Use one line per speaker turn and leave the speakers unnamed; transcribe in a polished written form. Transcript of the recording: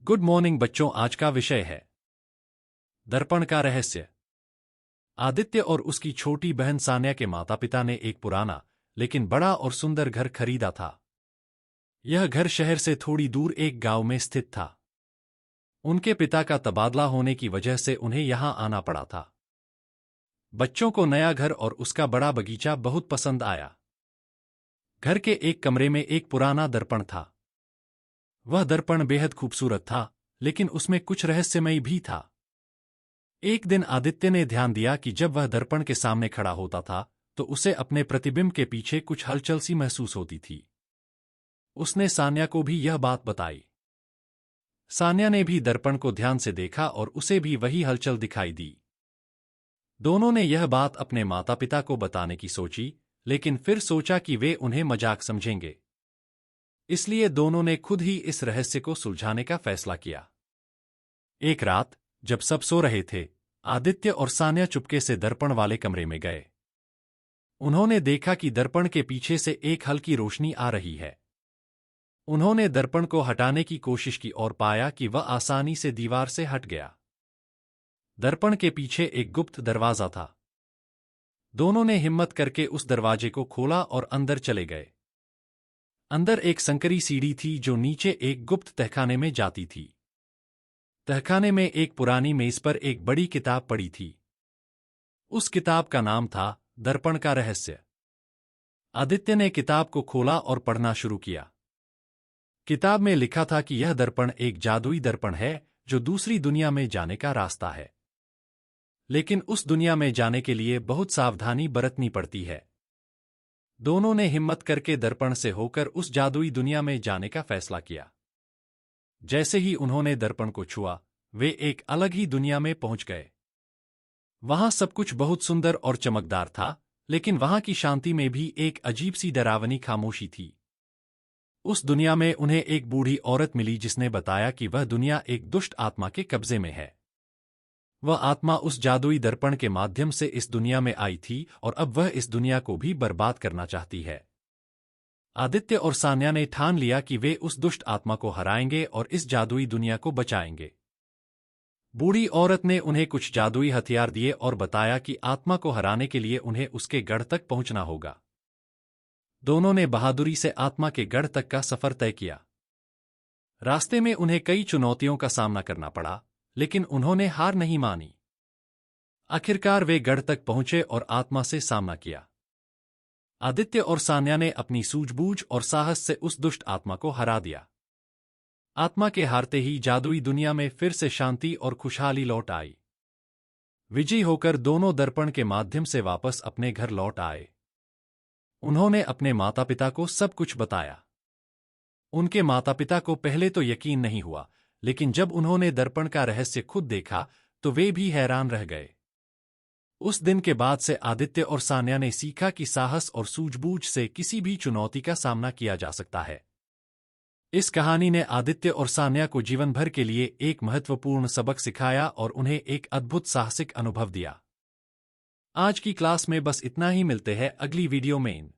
Good morning बच्चों। आज का विषय है दर्पण का रहस्य। आदित्य और उसकी छोटी बहन सान्या के माता पिता ने एक पुराना लेकिन बड़ा और सुंदर घर खरीदा था। यह घर शहर से थोड़ी दूर एक गांव में स्थित था। उनके पिता का तबादला होने की वजह से उन्हें यहां आना पड़ा था। बच्चों को नया घर और उसका बड़ा बगीचा बहुत पसंद आया। घर के एक कमरे में एक पुराना दर्पण था। वह दर्पण बेहद खूबसूरत था, लेकिन उसमें कुछ रहस्यमयी भी था। एक दिन आदित्य ने ध्यान दिया कि जब वह दर्पण के सामने खड़ा होता था तो उसे अपने प्रतिबिंब के पीछे कुछ हलचल सी महसूस होती थी। उसने सान्या को भी यह बात बताई। सान्या ने भी दर्पण को ध्यान से देखा और उसे भी वही हलचल दिखाई दी। दोनों ने यह बात अपने माता पिता को बताने की सोची, लेकिन फिर सोचा कि वे उन्हें मजाक समझेंगे। इसलिए दोनों ने खुद ही इस रहस्य को सुलझाने का फैसला किया। एक रात जब सब सो रहे थे, आदित्य और सान्या चुपके से दर्पण वाले कमरे में गए। उन्होंने देखा कि दर्पण के पीछे से एक हल्की रोशनी आ रही है। उन्होंने दर्पण को हटाने की कोशिश की और पाया कि वह आसानी से दीवार से हट गया। दर्पण के पीछे एक गुप्त दरवाजा था। दोनों ने हिम्मत करके उस दरवाजे को खोला और अंदर चले गए। अंदर एक संकरी सीढ़ी थी जो नीचे एक गुप्त तहखाने में जाती थी। तहखाने में एक पुरानी मेज पर एक बड़ी किताब पड़ी थी। उस किताब का नाम था दर्पण का रहस्य। आदित्य ने किताब को खोला और पढ़ना शुरू किया। किताब में लिखा था कि यह दर्पण एक जादुई दर्पण है जो दूसरी दुनिया में जाने का रास्ता है। लेकिन उस दुनिया में जाने के लिए बहुत सावधानी बरतनी पड़ती है। दोनों ने हिम्मत करके दर्पण से होकर उस जादुई दुनिया में जाने का फैसला किया। जैसे ही उन्होंने दर्पण को छुआ, वे एक अलग ही दुनिया में पहुंच गए। वहां सब कुछ बहुत सुंदर और चमकदार था, लेकिन वहां की शांति में भी एक अजीब सी डरावनी खामोशी थी। उस दुनिया में उन्हें एक बूढ़ी औरत मिली जिसने बताया कि वह दुनिया एक दुष्ट आत्मा के कब्जे में है। वह आत्मा उस जादुई दर्पण के माध्यम से इस दुनिया में आई थी और अब वह इस दुनिया को भी बर्बाद करना चाहती है। आदित्य और सान्या ने ठान लिया कि वे उस दुष्ट आत्मा को हराएंगे और इस जादुई दुनिया को बचाएंगे। बूढ़ी औरत ने उन्हें कुछ जादुई हथियार दिए और बताया कि आत्मा को हराने के लिए उन्हें उसके गढ़ तक पहुंचना होगा। दोनों ने बहादुरी से आत्मा के गढ़ तक का सफर तय किया। रास्ते में उन्हें कई चुनौतियों का सामना करना पड़ा, लेकिन उन्होंने हार नहीं मानी। आखिरकार वे गढ़ तक पहुंचे और आत्मा से सामना किया। आदित्य और सान्या ने अपनी सूझबूझ और साहस से उस दुष्ट आत्मा को हरा दिया। आत्मा के हारते ही जादुई दुनिया में फिर से शांति और खुशहाली लौट आई। विजयी होकर दोनों दर्पण के माध्यम से वापस अपने घर लौट आए। उन्होंने अपने माता पिता को सब कुछ बताया। उनके माता पिता को पहले तो यकीन नहीं हुआ, लेकिन जब उन्होंने दर्पण का रहस्य खुद देखा तो वे भी हैरान रह गए। उस दिन के बाद से आदित्य और सान्या ने सीखा कि साहस और सूझबूझ से किसी भी चुनौती का सामना किया जा सकता है। इस कहानी ने आदित्य और सान्या को जीवन भर के लिए एक महत्वपूर्ण सबक सिखाया और उन्हें एक अद्भुत साहसिक अनुभव दिया। आज की क्लास में बस इतना ही। मिलते हैं अगली वीडियो में।